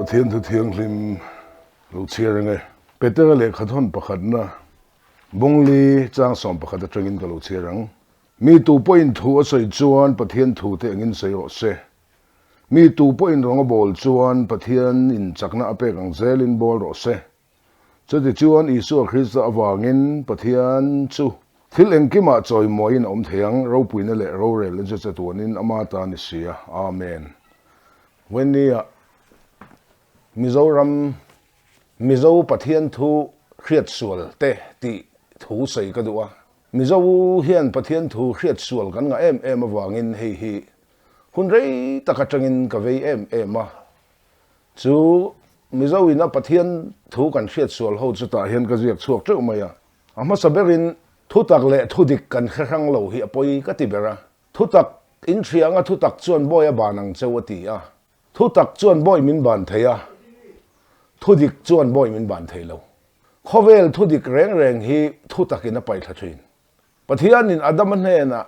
Pathian thu thiang hlim lo chia nge Peter le khathon pakhat na bongli chang som pakhat atangin ka lo chia rang mi tu point thu a soi chuan pathian thu te angin sei ro se mi tu point rong a bol chuan pathian in chakna apek ang zelin bol ro se choti chuan Isu Krista awangin pathian chu thil engkima choi moin om theang ro puina le ro rel le cha tuanin ama ta ni sia amen when ni Mizo pathian thu khiat sual te ti thu sei ka duwa Mizo hian pathian thu khiat sual kan nga em awangin hi hun rei takatangin ka vei em ma chu Mizo ina pathian thu kan khiat sual ho chu ta hian ka jiak chuak teu maya ama saberin thu tak le thu dik kan khrang lo hi apoi ka ti bera thu tak in thianga thu tak chuan boya banang chewati a thu tak chuan boy min ban theya thu dik chuan boy min ban thei lo khovel thu dik reng hi thu takin a pai thathin pathian in adam hne na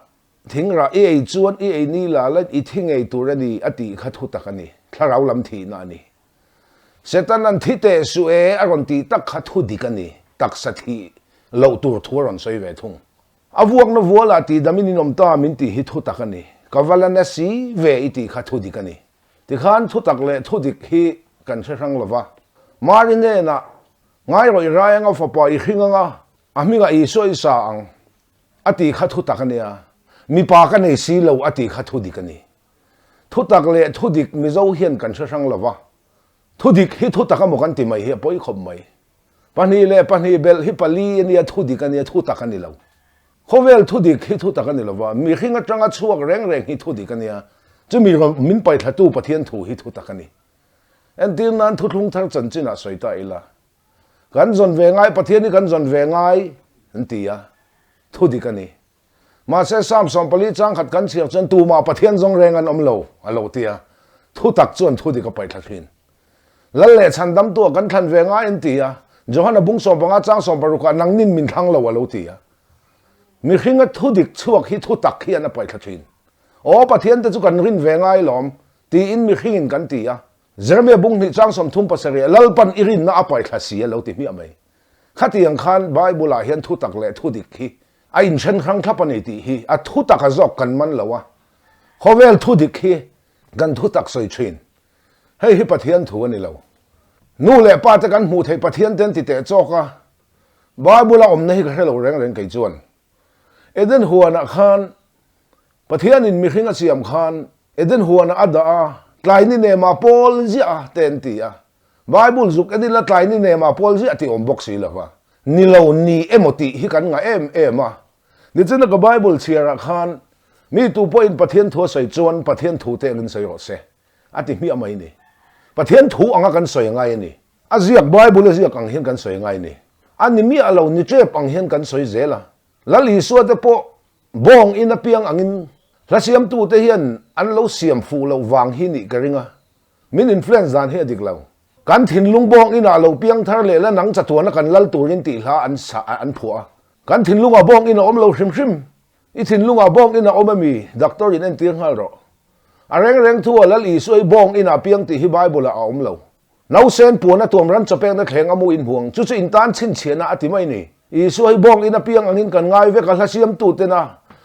thingra e chuan e ni la la I thing e turani ati kha thu takani tharau lam thi na ni setan an thite su e aron ti tak kha thu dikani tak sathi lo tur thuron soi ve thung avuak na vola ti damin nom ta min ti hi thu takani kavalana si ve iti kha thu dikani ti khan thu tak le thu dik hi kan sang lova marine na ngai roi rayanga fa pa I khinga aminga I soi sa ang ati kha thu takania mi pa ka nei si lo ati kha thu dikani thu tak le thu dik mi zo hian kan sang lova thu dik hi thu takamo kan ti mai hi poi khom mai pani le pani bel hi pali ni thu dikani thu takani lo khovel thu dik hi thu takani lova mi khinga tanga chuak reng hi thu dikania chumi min pai thatu pathian thu hi thu takani en tin nan thu thung thar chan china soita ila kan zon ve ngai pathian ni kan zon ve ngai antia thu dikani ma se sam som pali chang khat kan chiak chen tu ma pathian zong reng an omlo alo tia thu tak chuan thu dik pai thathin lalle chandam tu kan than ve ngai antia johana bung som banga chang som paruka nangnin min thang lo alo tia mi khinga thu dik chuak hi thu tak hi an pai thathin o pathian te chu kan rin ve ngai lom ti in mi khingin kan tia Jeremy bung ni chang som thum pasari lalpan irin na apai thasia lo ti mi amai khati ang khan bible a hian thu tak le thu dik hi a in chen khang thapani ti hi a thu tak a jok kan man lawa khovel thu dik hi gan thu tak soi thin hei hi pathian thu ani lo nu le pa ta kan mu thei pathian ten ti te choka bible a om nei ka helo reng kai chuan eden huana khan pathian in mi khinga siam khan eden huana ada a tlai ni ne ma pol zia ten ti a bible zuk edila tlai ni ne ma pol zia ti om box la wa ni lo ni emoti hi kan nga em a ni chena ka bible chiara khan mi tu point pathian thu sai chuan pathian thu te ngin sai ro se ati mi amai ni pathian thu anga kan soi ngai ni aziak bible aziak ang hin kan soi ngai ni ani mi alo ni che pang hin kan soi zela lali suat po bong in a piang angin lasiam tu te hian an lo siam fu lo wang hi ni karinga min influence dan he dik lo kan thin lung bong ina lo piang thar le la nang chatuana kan lal turin ti hla an sa an phua kan thin lunga bong ina om lo hrim I thin lunga bong ina omami doctor in en tiang hal ro areng thu lal I soi bong ina piang ti hi bible a om lo nau sen puana tuam ran chapeng na thleng amu in buang chu in tan chin chena ati mai ni I soi bong ina piang angin kan ngai ve ka lasiam tu te na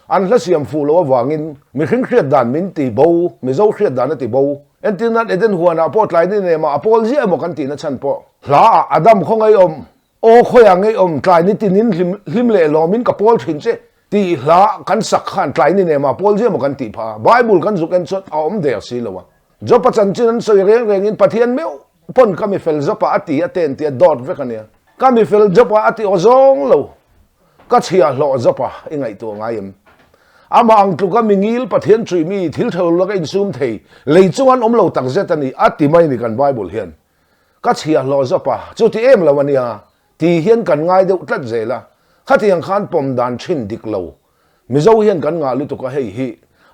an lasiam fu lo wangin mi khing khriat dan min ti bo mi zo khriat dan ti bo en tin nan eden huana pot lai ni ne ma apol ji mo kan ti na chan po la adam khongai om o khoyang ei om tlai ni tin hlim le lo min ka pol thin che ti hla kan sak khan tlai ni ne ma pol ji mo kan ti pha bible kan zuk en chot a om de si lo wa jo pa chan chin soi reng in pathian meu pon ka mi fel zo pa ati aten ti dot ve kan ya ka mi fel zo pa ati ozong lo ka chia lo zo pa ingai to ngayem ama ang tluka mingil pathian chui mi thil thol la in sum thei leichuan omlo tak zetani ati mai ni kan bible hian ka chia lo zopa chu ti em lawania ti hian kan ngai deuh tlat zela khati ang khan pom dan thin dik lo mizo hian kan nga lu to ka hei hi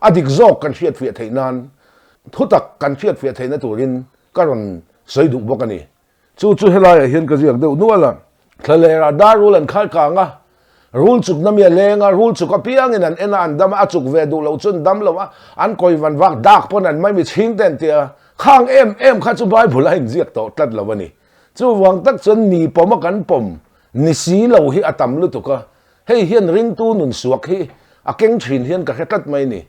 adik zok kan fiat fiat thei nan thutak kan fiat fiat thei na turin karon soidu bokani chu helai hian ka jiak deuh nuala thalera darul an khal ka nga rule chuk namia lenga rule chuk apiang in an dam achuk ve du lo chun dam lo an koi van wak dak pon an mai mi ching ten tia khang em kha chu Bible hin ziak to tlat lawani chu wang tak chon ni pom kan pom ni si lo hi atam lu tu ka hei hian ring tu nun suak hi a keng thin hian ka khetlat mai ni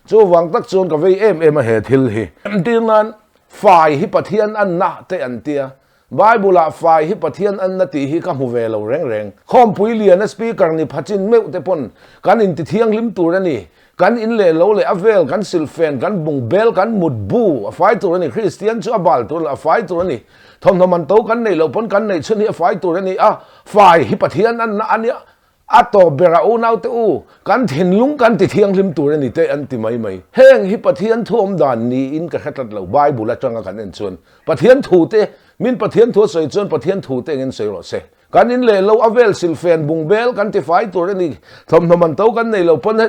chu wang tak chon ka vei em a he thil hi tinan fai hi pathian an na te an tia Bible a fai hi pathian an na ti hi ka mu ve lo reng khom pui lian speaker ni phachin meu te pon kan in ti thiang lim tur ani kan in le lo le avel kan silfen kan bung bel kan mut bu a fai tur ani Christian chu abal tur a fai tur ani thom man to kan nei lo pon kan nei chun hi a fai tur ani a fai hi pathian an na ania ato bera u nau te u kan thin lung kan ti thiang lim tur ani te an ti mai heng hi pathian thom dan ni in ka khatlat lo Bible la changa kan en chun pathian thu te min pathian thu soi chun pathian thu te ngin soi ro se kan in le lo avel silfen bung bel kan ti fai tur ani thom man to kan nei lo pon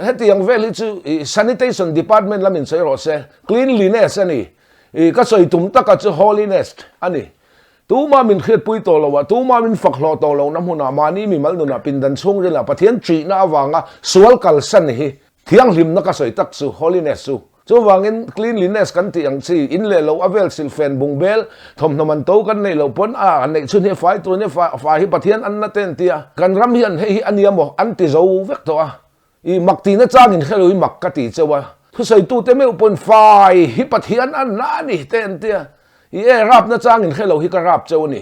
hetiang vel hi chu sanitation department lamin soi ro se cleanliness ani ka soi tum ta ka chu holiness ani tu ma min khiat pui to lo wa tu ma min fak hlo to lo na huna mani mi mal na pin dan chung re la pathian tri na awanga sual kal san hi thiang lim na ka soi tak su holiness su chu wangin cleanliness kan ti ang chi in le lo avel silfen bung bel thom man to kan nei lo pon a nei chun he fai tu ne fa hi pathian an na ten tia kan ram hian he hi ania mo an ti zo vek to a I makti na changin kheloi mak ka ti chewa thu sei tu te me pon fai hi pathian an na ni ten tia e rap na changin khelo hi ka rap cheu ni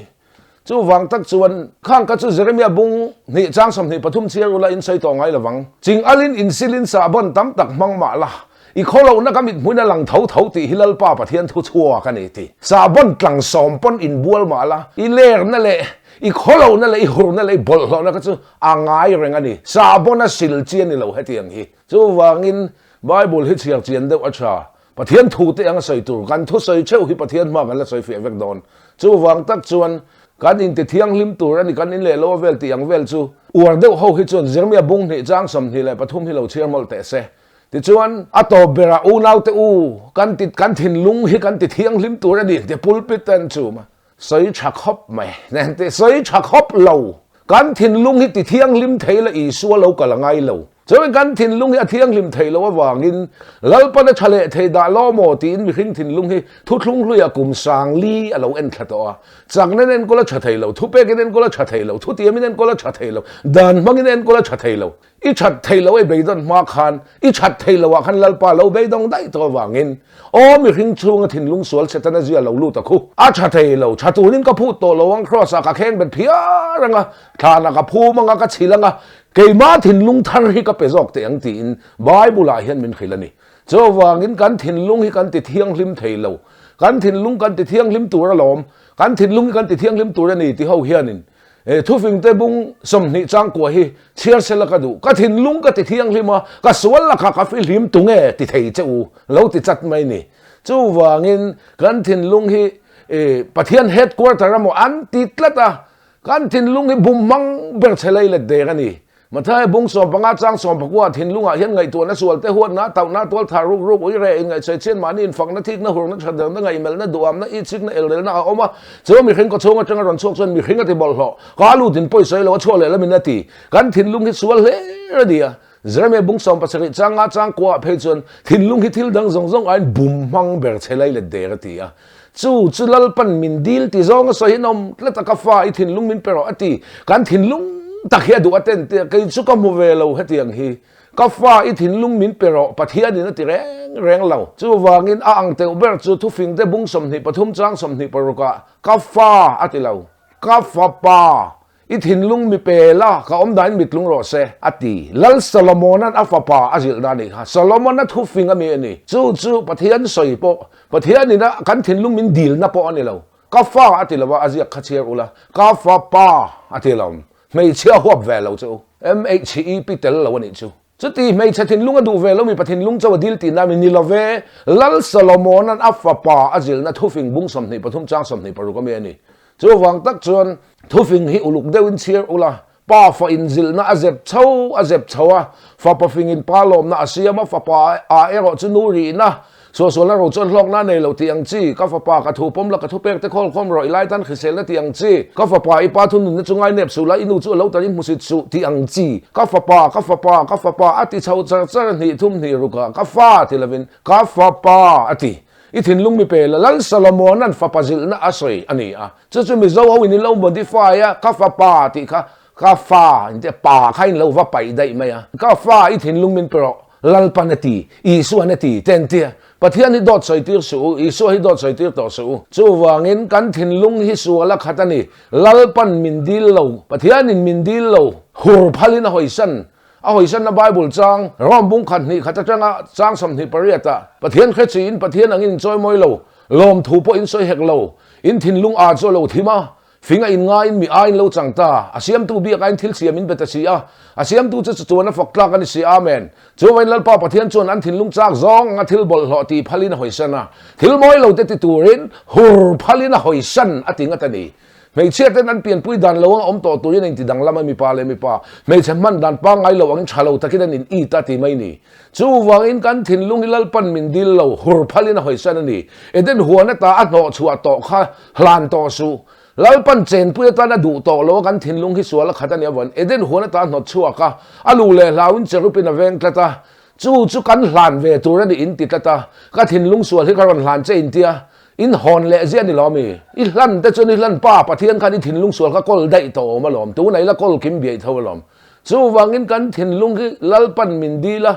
chu wang tak chuan khang ka chu Jeremiah bung ni chang som ni pathum chiar ula in sei to ngai lawang ching alin insulin sa bon tam tak mang ma la I kholo na kamit muina lang thau ti hilal pa pathian thu chua ka ni ti sa bon tlang som pon in bual ma la I ler na le I kholo na le I hur na le bol lo na ka chu angai reng ani sa bon na sil chian ni lo hetiang hi chu wangin Bible hi chiar chian deuh acha pathian thu te ang soi tur kan thu soi cheu hi pathian ma kan la soi fi vek don chu wang tak chuan kan in te thiang lim tur ani kan in le lo vel ti ang vel chu uar deuh ho hi chuan Jeremiah bung ni chang som ni le pathum hi lo chiar mol te se ti chuan ato bera u nau te u kan thin lung hi kan ti thiang lim tur ani te pulpit tan chu ma soi chak hop mai nen te soi chak hop lo kan thin lung hi ti thiang lim thei la I suwa lo ka la ngai lo cho kan thin lung hi thiang lim thei lo wangin lalpa na thale thei da lo mo tin mi hring thin lung hi thu thlung hluya kum sang li alo en thlato a chang nen ko la tha thei lo thu pe ken ko la tha thei lo thu ti min ko la tha thei lo dan mangin en ko la tha thei lo I chat thei lo e beidon ma khan I chat thei lo wa khan lalpa lo beidong dai to wangin o mi hring chung thin lung sual setana zia lo lu ta khu a tha thei lo thatu nin ka phu to lo wang cross a ka kheng bet phia ranga thana ka phu manga ka chilanga keima thin lung thar hi ka pezok te ang ti in Bible a hian min khilani cho wangin kan thin lung hi kan ti thiang lim thei lo kan thin lung kan ti thiang lim tur lom kan thin lung kan ti thiang lim tur ani ti ho hianin thu phing te bung som ni chang ko hi chiar sela ka du ka thin lung ka ti thiang lima ka sual la ka fi lim tunge ti thei cheu lo ti chat mai ni chu wangin kan thin lung hi pathian headquarter amo an ti tlata kan thin lung hi bum mang ber chelai le de ani mathai bung som panga chang som pakwa thin lunga hian ngai tu na sual te huat na tau na tol tha ruk ruk oi re ngai chai chen mani in fang na thik na hur na thadang na ngai mel na duam na I chik na el na oma cho mi khin ko chonga changa ron chok chon mi khin ati bol ho ka lu din poi sai lo chole la min ati kan thin lung hi sual le radia Jeremiah bung som pasari changa chang kwa phe chon thin lung hi thil dang zong zong ain bum mang ber chelai le de ati a chu lal pan min dil ti zong so hinom tlata ka fa I thin lung min pero ati kan thin lung takhia du aten te kai chu ka mu ve lo hetiang hi ka fa I thin lung min pero pathian ni na ti reng lo chu wangin a ang te uber chu thu fing te bung som ni pathum chang som ni paruka ka fa ati lo ka fa pa I thin lung mi pe la ka om dain mit lung ro se ati lal Solomon an afa pa azil da ni ha Solomon na thu fing ami ni chu pathian soi po pathian ni na kan thin lung min dil na po ani lo ka fa ati lo wa azia khachiar ula ka fa pa ati lo mei chia huap ve lo chu MHE tel lo ni chu chuti mei thathin lunga du ve lo mi pathin lung chaw dil ti na mi ni lo ve lal Solomon an afa pa azil na thufing bung som ni pathum chang som ni paru ka me ani chu wang tak chuan thufing hi uluk deuin chiar ula pa fa in zil na azep chawa fa pa fing in palom na asiama fa pa a ero chu nuri na so la ro chon hlok na nei lo tiang chi ka fa pa ka thu pom la ka thu pek te khol khom ro ilai tan khisel na tiang chi ka fa pa I pa thun na chungai nep su la inu chu lo tarin musit su tiang chi ka fa pa ati chau char char ni thum ni ru ka fa ti lovin ka fa pa ati อีถิ่นลุงมีเปล่าลัลซาโลโมนนั่นฟ้าปาจิลน่าอาศัยอันนี้จะมีเจ้าเอาอินเล่าบนที่ฟ้าข้าฟ้าป่าที่ข้าฟ้าอินเดียป่าใครเล่าว่าไปได้ไหมข้าฟ้าอีถิ่นลุงมีเปล่าลัลปันตีอีส่วนตีเต็นเตียประเทศนี้ดอดใส่ตีสูอีส่วนให้ดอดใส่ตีต่อสูจูวางินกันถิ่นลุงฮิสัวละขัดนี่ลัลปันมินดิลโลประเทศนี้มินดิลโลหูพลินหอยสันเอาหอยสันในไบเบิลจังรอมบุ้งขัดนี่ขัดจังสมนิปริยตาประเทศแค่จีนประเทศนั้นอินจอยมวยโลลมถูปอินซอยเฮกโลอินถิ่นลุงอาจโซโลที่มาฟิงอินง่ายมีอินโลจังตาอาเซียมตูบีกันทิลเสียมินเบตเสียอาเซียมตูจะตัวนั้นฝักลากันเสียอาเมนจวนลัลปาประเทศจวนอันถิ่นลุงจากซองอันทิลบอลหอตีพลินหอยสันนะทิลมวยโลเตติตูรินหูพลินหอยสันอติงอัตนีไม่เชื่อแต่นั้นเปลี่ยนปุ้ยดันเราอมต่อตัวยังติดดังละไม่มีปลาเลยไม่ปลาไม่ใช่มันดันปังไงเราอังชาเราตะกี้นั้นอีตาตีไม่นี่จู่วางอินกันถิ่นลุงฮิลปันมินดิลเราหัวพัลินหอยสันนี่เอเดนหัวนัตตาอันโนชัวต่อข้าหลานต่อสู้ลัลปันเจนปุ้ยตาน่ะดูต่อเรากันถิ่นลุงฮิสัวละขัดเนี่ยวันเอเดนหัวนัตตาอันโนชัวข้าอาลูเลลาวินเจรุปินเวงกตาจู่กันหลานเวตัวนั้นอินติดตาก็ถิ่นลุงสัวที่กันหลานเจนเตียอินฮอนเละเจียนี่ล้อมีอิลันแต่จนอิลันป้าปะเทียนกันอิถิ่นลุงสวนก็กอลได้โตมาล้อมตัวไหนละกอลคิมเบียเท่าล้อมสู้วางอินกันถิ่นลุงที่ลัลปันมินดีละ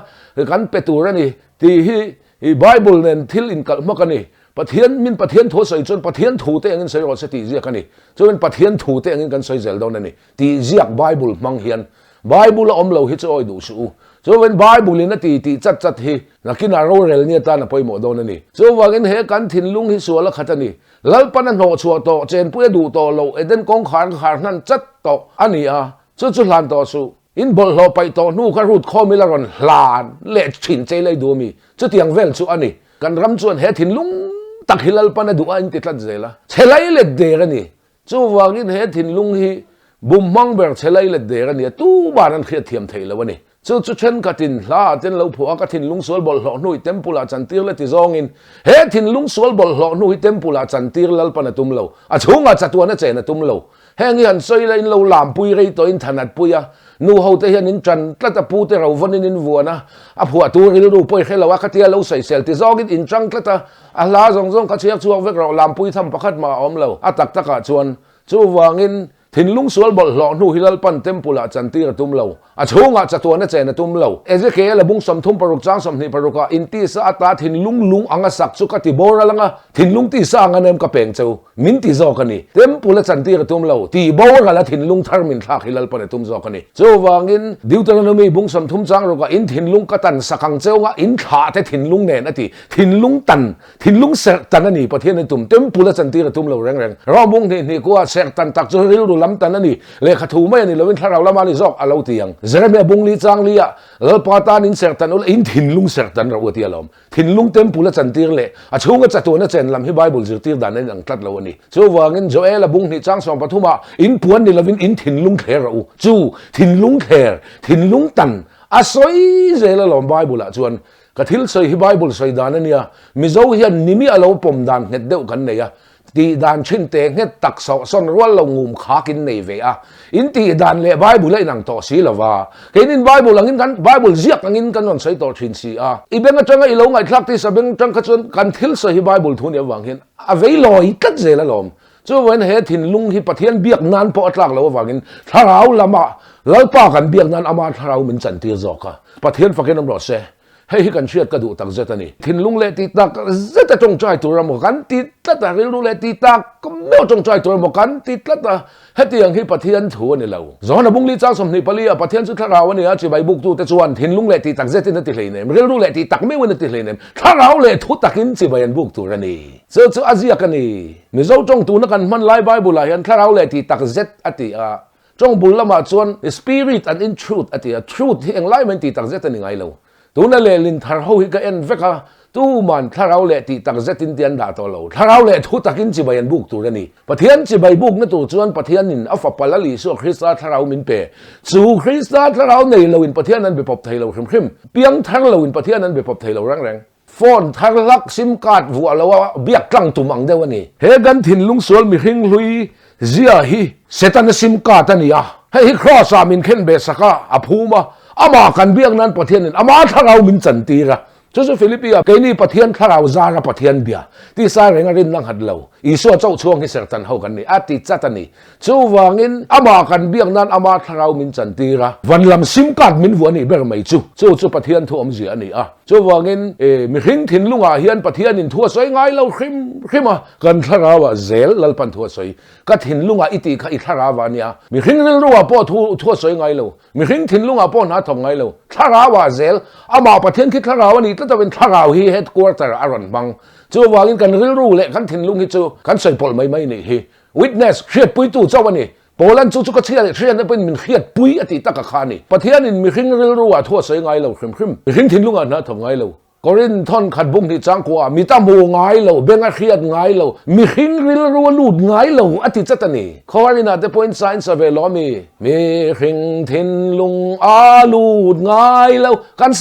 กันเปตูระนี่ที่ไบเบิลเนี่ยทิลอินกัลมากันนี่ปะเทียนมินปะเทียนโทใส่จนปะเทียนถูเตงินใส่รถสติเจียกันนี่จนปะเทียนถูเตงินกันใส่เจลดอนนี่ที่เจียกไบเบิลมังเฮียนไบเบิลอมเราฮิตจะอ้อยดูสู้so when Bible ni ti chat hi nakina rorel ni ta na poi mo don ni so wangin he kan thin lung hi so la khatani lalpan an ho chuwa to chen pu du to lo eden kong khar nan chat to ani chu lan to su in bol lo pai to nu ka rut kho mi la ron hlan le thin che lai du mi chu tiang vel chu ani kan ram chuan he thin lung tak hilal pan du an ti tlat zela chelai le de ra ni chu wangin he thin lung hi bum mang ber chelai le de ra ni tu baran khia thiam thei lo ni chu chen katin la ten lo phu ka thin lung sol bol lo nui tempula chantir le ti zong in he thin lung sol bol lo nui tempula chantir lal pan tum lo a chunga chatuan na chen tum lo heng hian soi le in lo lam pui rei to in thanat pui a nu ho te hian in tran tlata pu te ro von in vuana a phua tu ril ru poi khela wa khatia lo sai sel ti zong in chang tlata a la zong ka chiak chuak vek ro lam pui tham pakhat ma om lo a tak taka chuan chu wangin thin lung sual bol lo nu hilal pan tempula chantir tum lo a chunga chatuan na chen tum lo ezekiel bung som thum paruk chang som ni paruka inti sa ata thin lung anga sak chu ka ti bora langa thin lung ti sa anga nem ka peng cheu min ti zo kani tempula chantir tum lo ti bora la thin lung thar min thak hilal pan tum zo kani chu wangin deuteronomy bung som thum chang roka in thin lung ka tan sakang cheu nga in kha te thin lung nen ati thin lung ser tan ani pathian tum tempula chantir tum lo reng ro bung ni ko ser tan tak chu ril lam tan ani le khathu mai ani lovin tharau lama ni zok alo tiang jeremia bungli changlia lalpatan in sertan ul in thinlung sertan ro ti alom thinlung tempula chantir le a chunga chatuna chen lam hi bible zirtir dan an ang tlat lo ani chu wangin joel bung ni chang som pathuma in puan ni lovin in thinlung kher ro chu thinlung kher thinlung tan a soi zela lom bible a chuan ka thil soi hi bible soi dan ania mizo hian nimi alo pom dan net deuh kan neya ti dan chin te nget tak so son rwal lo ngum kha kin nei ve a in ti dan le bible le nang to si lawa kein in bible angin kan bible ziak angin kan on sai to thin si a i benga tanga i lo ngai thlak ti sabeng tang ka chon kan thil so hi bible thun ya wang hin a vei loi kat zela lom chu wen he thin lung hi pathian biak nan po atlak lo wangin tharau lama lalpa kan biak nan ama tharau min chan ti zoka pathian fakin am ro se hei kan chiat ka du tak zetani thin lung le ti tak zeta chong chai tur mo kan ti tlata ril le ti tak mo chong chai tur mo kan ti tlata heti ang hi pathian thu ni lo zona bungli chang som ni pali a pathian chu tharaw ni a chi bai buk tu te chuan thin lung le ti tak zetin ti hleinem ril le ti tak me wen ti hleinem tharaw le thu takin chi bai an buk tu rani chu azia kani mi zo chong tu na kan man lai bible la hian tharaw le ti tak zet ati a chong bul lama chuan spirit and in truth ati a truth hi enlightenment ti tak zetani ngai lo tu na le lin thar ho hi ka en veka tu man tharau le ti tak zetin tian da to lo tharau le thu takin chi bayan buk tu rani pathian chi bai buk na tu chuan pathian in afa palali so krista tharau min pe chu krista tharau nei lo in pathian an be pop thai lo khrim piang thar lo in pathian an be pop thai lo rang phone thar lak sim card vu alo biak tlang tu mang de wani he gan thin lung sol mi hring hlui zia hi setan sim card ania hei cross a min khen be saka aphuma ama kan biak nan pathian in ama tharau min chan tira cho số Philippines cái này phát hiện thảo ra ra phát hiện bia tí sai rồi ngay năng hạt lâu ý số châu chuông cái sản tan hậu cái này ati chát này châu vangin ama kan biang nan ama thảo min chan ti ra van lam sim card min vuan ni ber mai châu phát hiện thu om gì anh này châu vangin mi hing thin lunga hian phát hiện in thua soi ngay lâu khim à kan thảo à zel lal pan thua soi kat hin lunga iti kha thảo wa nia mi hing ril ruwa po thua soi ngay lâu mi hing thin lunga po na thong ngay lâu thảo wa zel ama phát hiện cái thảo ni taเป็นthảo hi headquarter aron bang chu wangin kan ril ru le kan thin lung hi chu kan soi pol mai ni hi witness khiat pui tu chaw ani polan chu ka thia na pen min khiat pui ati taka khani pathian in mi hing ril ru wa thua soi ngai lo khrim hing thin lunga na thom ngai lo korin thon khat bung ni chang kwa mi ta mo ngai lo benga khiat ngai lo mi hing ril ru lut ngai lo ati chatani khorina the point signs of a lo mi hing thin lung a lut ngai lo kan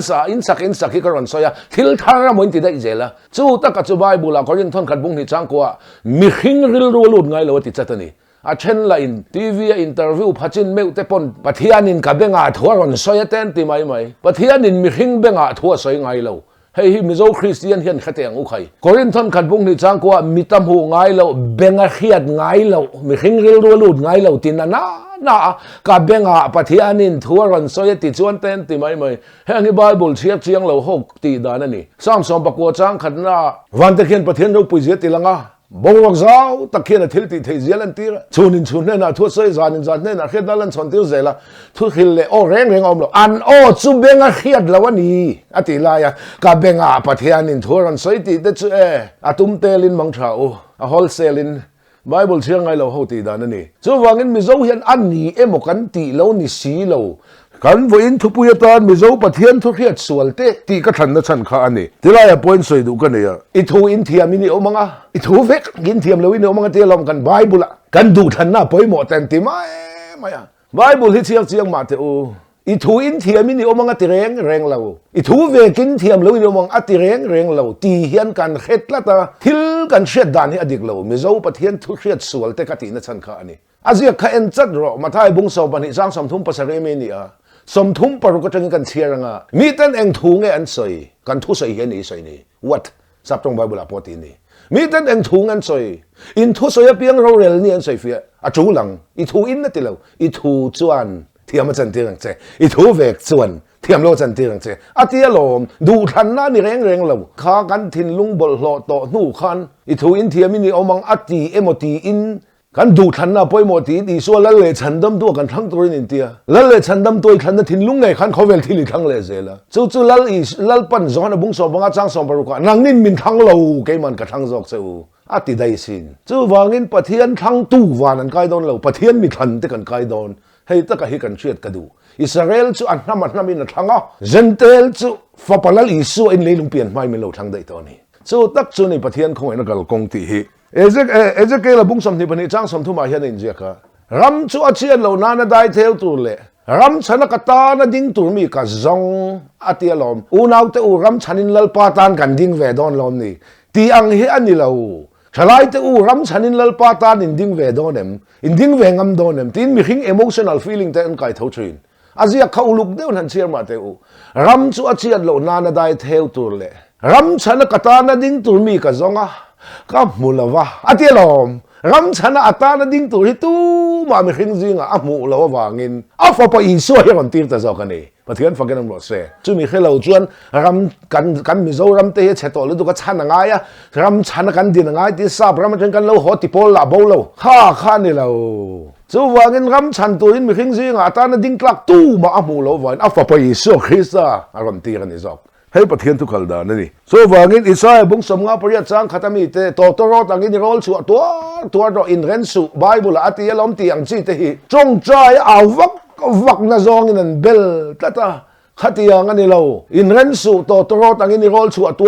sa in sak ki karon soya thil thara moin ti dai jela chu taka chu bible la korin thon khat bung ni chang kwa mi hing ril ru lut ngai lo ati chatani a chen la in TV interview phachin meu te pon pathianin ka benga thoron soya ten ti mai pathianin mi hing benga thua soi ngai lo hei hi mizo Christian hian khateng u khai korin thon khat bung ni chang kwa mitam hu ngai lo benga khiat ngai lo mi hing ril ru lut ngai lo tin na ka benga pathianin thoron soya ti chuan ten ti mai heng bible chiang lo hok ti dan ani sam som pakwa chang khat na van te khian pathian ro pui je ti langa bông vạc giáo ta kia là thiếu thì thấy dễ lần tía chunin nên là thua sơi giàn nên là khi đó lần chọn tiêu dễ là thua khi lệ ô rèn ông lo ăn ô chú bên ngã khiết là vấn gì à tỷ lại à cả bên ngã bắt hiện nên thua lần sơi thì đấy chứ à tum tê lên mong chào à wholesale lên Bible chiang ngay lâu hậu tỷ đó nè chú vàng in mi dấu hiện ăn nhỉ em một cắn tỷ lâu nhỉ xí lâu kan voin thu puya tan mi zo pathian thu khiat sualte ti ka than na chan kha ani tilaya point soi du kan ya I thu in thiam ni omanga I thu vek gin thiam lo in omanga te lom kan bible kan du than na poimo tan ti mai bible hi chiang ma te o I thu in thiam ni omanga ti reng lo I thu ve kin thiam lo in omang ati reng lo ti hian kan khet la ta thil kan shet dan hi adik lo mi zo pathian thu khiat sualte ka ti na chan kha ani azia kha en chat ro mathai bung so bani jang som thum pasare me ni a som thum paru ko tang kan chiaranga mi tan eng thu nge an soi kan thu soi hian ni soi ni what sap tong bible apoti ni mi tan eng thu ngan soi in thu soi piang ro rel ni an soi fia a chu lang I thu in na tilo I thu chuan thiam chan tirang che I thu vek chuan thiam lo chan tirang che atia lom du than na ni reng lo kha kan thin lung bol hlo to nu khan I thu in thiam ni omang ati emoti in kan du than na poimo ti di so la le chandam tu kan thang torin in tia la le chandam toi than na thin lung ngai khan khovel thili thang le zela chu lal pan zona bung so banga chang som paru ka nangin min thang lo ke man ka thang jok cheu ati dai sin chu wangin pathian thang tu wan an kai don lo pathian mi than te kan kai don hei ta ka hi kan chiat ka du Israel chu an nam in thanga gentle chu fapalal isu in leilung pian mai min lo thang dai to ni chu tak chu ni pathian khong ena kal kong ti hi Ezekiel bung som ni bani chang som thu ma hian in jeka ram chu achian lo na dai theo tu le ram chana kata na ding tur mi ka zong atialom unau te u ram chanin lal pa tan kan ding ve don lom ni ti ang hi ani lo chalai te u ram chanin lal pa tan in ding ve donem in ding ve ngam donem tin mi hing emotional feeling te an kai tho thin azia khauluk de han chiar ma te u ram chu achian lo na dai theo tur le ram chana kata na ding tur mi ka zonga ka mulawa atialom ram chana atana ding tu tu ma mi khing jinga amu lo wangin afa pa isu he ron tir ta zakani pathian fagen lo se chu mi khelo chuan ram kan mi zo ram te he cheto lu ka chana nga ya ram chana kan din nga ti sa ram kan lo ho ti pol la bo lo kha ni lo chu wangin ram chan tu in mi khing jinga atana ding tlak tu ma amu lo wan afa pa isu khisa ron tir ni zok hei pathian tu khalda nani so wangin Isaiah bung som nga pariat chang khatami te to ro tangin rol chu to ro in ren su bible ati alom ti ang chi te hi chong chai awak na zong in an bel tata khatia ngani lo in ren su to ro tangin rol chu to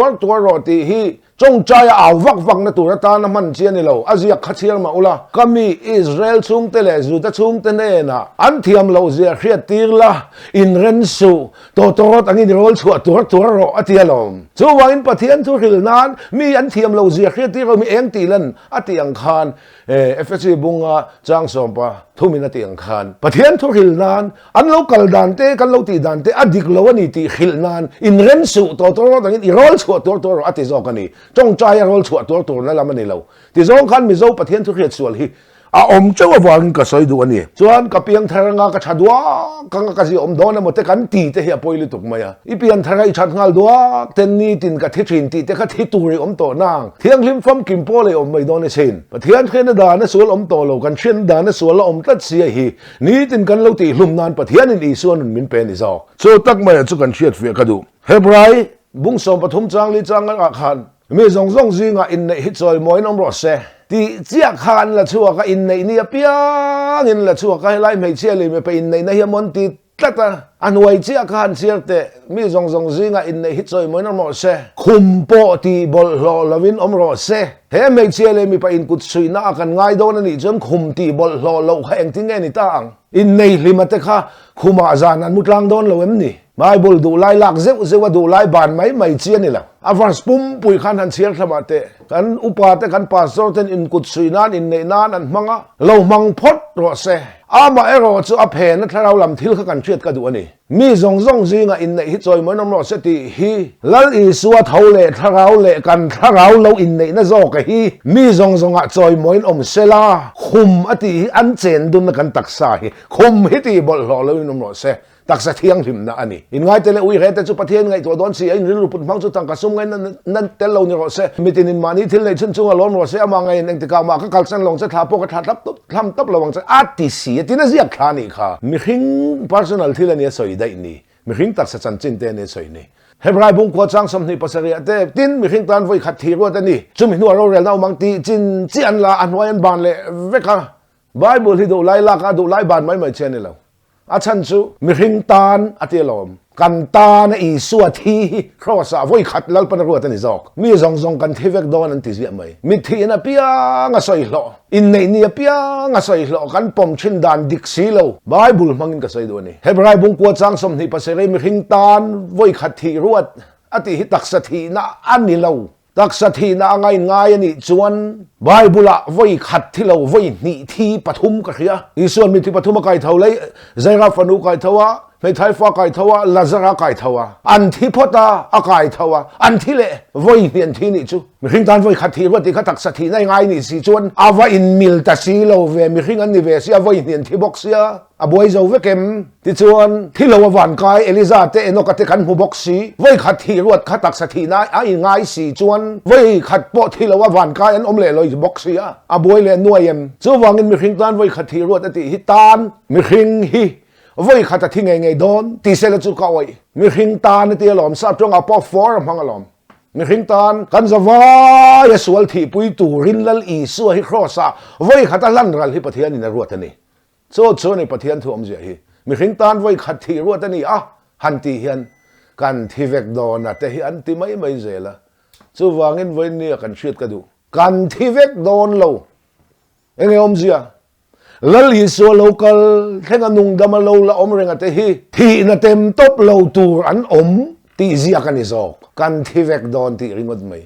ro ti hi chong chai awak na tu ta na man chian ni lo azia khachiar ma ula kami Israel chung te le zu ta chung te ne na an thiam lo zia khriat tir la in ren su to ro tangin rol chu to ro atialom chu wangin pathian thu hil nan mi an thiam lo zia khriat tir mi eng ti lan atiang khan FSC bunga chang sompa thumina tiang khan pathian thu hil nan an lo kal dan te kan lo ti dan te dik lo ani ti khil nan in ren su to tangin I rol chu to ati zo kani chong chai rol chu to na lamani lo ti zong khan mi zo pathian thu khiat sual hi a om chaw awang ka soi du ani chuan ka piang tharanga ka chadwa ka ji om don mo te kan ti te hi poili tuk maya I pian tharai chat ngal dua ten ni tin ka thi thin ti te ka thi turi om to nang thiang lim fam kim po le om mai don e sin pathian khen da na sul om to lo kan chen da na sul om tat sia hi ni tin kan lo ti hlum nan pathian in I suan min pe ni zo so tak mai chu kan chiat fe ka du hebrai bung som pathum chang li chang a khan mi zong zong zinga in nei hi choi moi nom ro se ti chia khan la chua ka in nei ni piang in la chua ka lai mai che le me pe in nei na hi mon ti tata anwai chia khan sierte mi zong zong zinga in nei hi choi moi nom ro se khum po ti bol lo lovin om ro se he mai che le mi pa in kut sui na kan ngai don ani chom khum ti bol lo kha eng ti nge ni tang in nei limate kha khuma zan an mutlang don lo em ni mai bol du lai lak zeu du lai ban mai chian ni la avance pum pui khan han chiar thama te kan upa te kan pastor ten in kut sui nan in nei nan an manga lo mang phot ro se ama ero chu a phe na tharau lam thil kha kan chiat ka du ani mi zong zong zinga in nei hi choi moi nom ro se ti hi lal I suwa thole tharau le kan tharau lo in nei na zo ka hi mi zong zong a choi moi om sela khum ati an chen dun na kan taksa hi khum hi ti bol lo nom ro se taksa thiang him na ani in ngai tele ui rete chu pathian ngai to don si ai rilu put phang chu tang ka sum ngai nan tel lo ni ro se mitin in mani thil nei chun chu lom ro se ama ngai neng te ka ma ka kal san long che tha po ka tha thlam tap lawang che ati si tin ziak khani kha mi hing personal thil ani soi dai ni mi hing taksa chan chin te ne soi ni hebrai bung ko chang som ni pasari ate tin mi hing tan voi khat thi ro ta ni chumi nu ro rel na mang ti chin chian la an hoyan ban le veka bible hi do lai la ka do lai ban mai chen ni lo a chan chu mi hing tan atelom kan ta na I suwa thi cross a voi khat lal pan ro ta ni jok mi zong kan thivek don an ti zia mai mi thi na pia nga soi lo in nei ni pia nga soi lo kan pom chin dan dik si lo bible mangin ka soi do ni hebrai bung ko chang som ni pasere mi hing tan voi khat thi ruat ati hi taksa thi na ani lo taksa thi na ngai ani chuan bible voi khat thi lo voi ni thi pathum ka khia isuan mi thi pathum kai thau lei zaira fanu kai thawa mai thai fa kai thawa lazara kai thawa an thi phota a kai thawa an thi le voi hian thi ni chu mi hing tan voi khat thi ro ti kha taksa thi nai ngai ni si chuan awa in mil ta si lo ve mi hing an ni ve sia voi hian thi box sia a boi zo ve kem ti chuan thi lo wan kai eliza te enoka te kan hu box si voi khat thi ro kha taksa thi na a in ngai si chuan voi khat po thi lo wan kai an om le loi box sia a boi le nuayem chu wangin mi hing tan voi khat thi ro ti hi tan mi hing hi voi khata thi ngai don ti sela chu ka oi mi hing tan ti lom sa tong a po for mangalom mi hing tan kan zawa ya sual thi pui tu rin lal I su hi crossa voi khata lan ral hi pathian in ruat ani chu ni pathian thu om je hi mi hing tan voi khat thi ruat ani a han ti hian kan thi vek don na te hi an ti mai zela chu wangin voi ni kan shit ka du kan thi vek don lo enge om zia lal iso local thenga nung dama lo la om renga te hi thi na tem top lo tur an om ti zia kan izok kan thi vek don ti ringod mai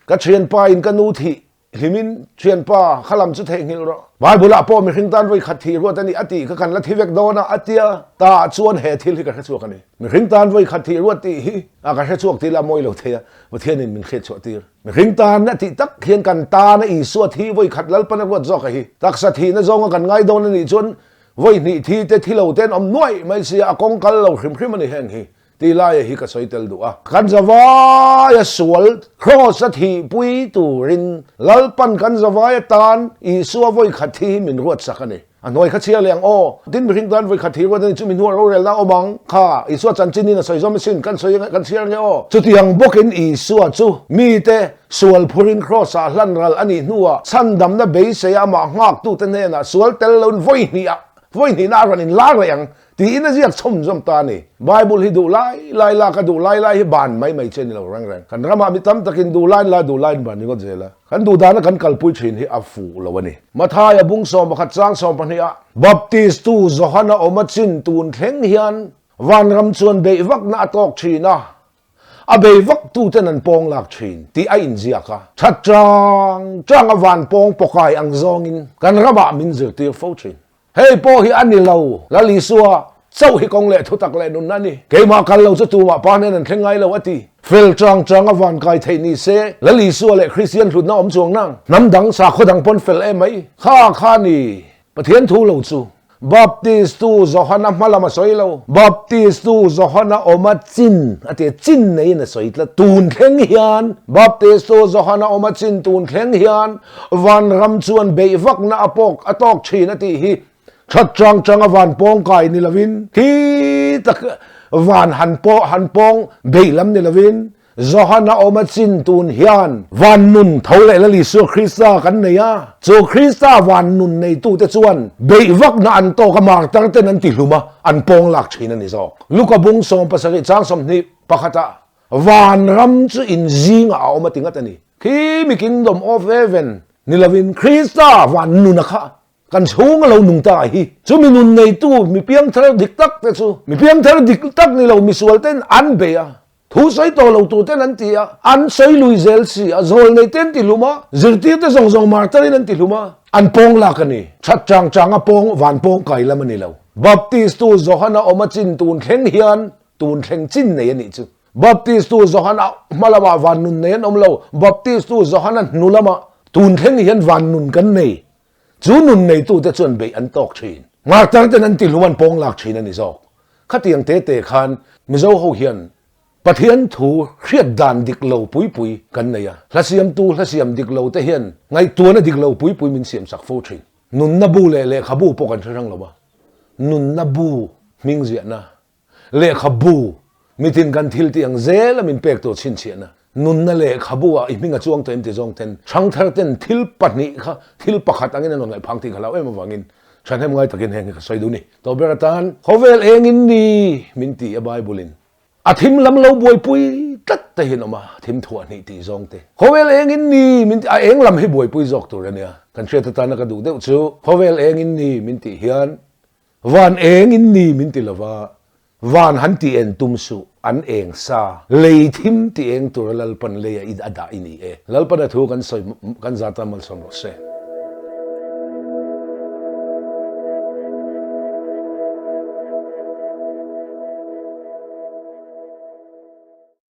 ka thian pa in kanu thi himin thian pa khalam chu the ngil ro bible a po mi hing tan voi khat thi ro tani ati ka kan la thi vek dona atia ta chuan he thil hi ka chu kan ni mi hing tan voi khat thi ro ti hi a ka he chuak ti la moi lo thea wa thian in min khe chu ti mi hing tan na ti tak khian kan ta na I su thi voi khat lal pan ro zo ka hi tak sa thi na zong kan ngai don ni chun voi ni thi te thi lo ten om noi mai sia a kong kal lo khrim ani heng hi ti la hi ka soitel du a kan zawa ya sual cross a thi pui tu rin lal pan kan zawa ya tan I su voi khat thi min ruat sakani anoi kha chia leng o tin mi hing tan voi khat thi ro ni chu min hu ro rel na omang kha I su chan chin ni na soi zom sin kan soi kan chia nge o chu tiang bokin I su chu mi te sual phurin cross a hlan ral ani nuwa chan dam na be se ya ma ngak tu te ne na sual tel lon voi ni na ran in la reng ti ina ziak chom zom ta ni bible hi du lai la ka du lai hi ban mai chen lo rang kan rama mi tam takin du lai ban ni go jela kan du dana kan kalpui thin hi afu lo wani mathaya bung som khat chang som pania baptist tu zohana omachin tun thleng hian van ram chuan be vak na tok thina abe vak tu ten an pong lak thin ti a in ziaka that chang awan pong pokai ang zongin kan rama min zir tir fo thin hey po hi ani lo la li suwa เจ้าให้กองเละทุตักเละนุนนั่นนี่เกมากันเราจะตัวมาปานนั้นแข่งไงเราอติเฟลจางอวันกายเทนีเซและลีซัวเละคริสเตียนหลุดน้าอมจวงนั่งน้ำดังสาขดังปนเฟลเอไหมข้านี่ประเทศทูเราจูบัพติสตูจอฮานะมาลามาสอยเราบัพติสตูจอฮานะอมาจินอติจินในน่ะสอยละตูนแข็งเฮียนบัพติสตูจอฮานะอมาจินตูนแข็งเฮียนวันรำชวนเบยวักนะอปอกอตอกชีนติฮีชัดจังวันปองไก่นิลวินที่ตะวันหันปองเบยลำนิลวินจอฮานะอมาจินตูนเฮียนวันนุนเท่าไรละลิสูคริสตากันเนี่ยโจคริสตาวันนุนในตู้เตจวนเบยวักนะอันโตกมาตั้งแต่นั้นติลุมาอันปองหลักชีนันนิจอกลูกบุงสองภาษาจางสมนิปะขตาวันรำจูอินจิงเอามาติงัตนี่ที่มี Kingdom of Heaven นิลวินคริสตาวันนุนนะคะกันชูงเราหนุ่งตาฮีจูมีนุนในตู้มีเพียงเท่าดิกตักแต่จูมีเพียงเท่าดิกตักนี่เรามีส่วนเต้นอันเบียทูใส่ตัวเราตัวเต้นนั่นตีอันใส่ลุยเซลซีโซลในเต้นติลุมาจิตที่เต้นส่งมาร์ตรีนั่นติลุมาอันปองลักนี่ชัดจังปองวันปองไก่ละมันนี่เราบัพติสตูจอฮานะอมาจินตูนแข็งเฮียนตูนแข็งจินในนี่จูบัพติสตูจอฮานะมาละมาวันนุนเนี่ยอมเราบัพติสตูจอฮานะนุละมาตูนแข็งเฮียนวันนุนกันนี่จูนุนในตู้แต่ส่วนเบยอันตอกชีนมาตั้งแต่นั้นติลุมันปองลักชีนนี่จอกขัดยังเตะคันมิโซโฮเฮียนประเทศทูเรียดดานดิกเหลาปุยกันเนี่ยละเสียมตูละเสียมดิกเหลาแต่เห็นไงตัวนั้นดิกเหลาปุยมินเสียมสักโฟชินนุนนับบูเล่ขบูปกันเชิงเราบ้านุนนับบูมิงเสียนะเล่ขบูมิทินกันทิลที่ยังเซลมินเป็กตัวชินเสียนะนุนนั่นเล่ขบูอ่ะอีมิงกับจวงเต็นที่จวงเต็นช่างเธอเต็นทิลปัดนี้ค่ะทิลปักขัดอันนี้นั่นไงพังที่เขาเล่ามาฟังกินฉันให้มึงไงตะกินแหงก็ใส่ดูนี่ตัวเบรตันเขาเวลเองอินดีมินตีอบายบุลินอาทิมลำเราบวยปุยตัดแต่เห็นออกมาทิมถั่วนี่ตีจงเตะเขาเวลเองอินนี่มินเองลำให้บวยปุยจอกตัวเนี่ยกันเชื่อตานักดูเดี๋ยวชูเขาเวลเองอินนี่มินตีเฮียนวันเองอินนี่มินตีละวันหันตีเอ็นตุมสุอันเองซาเลยทิมตีเองตัวลัลปันเลยอิดอดาอินี่ลัลปันถูกันใส่กันจัตามัลสองรสเซ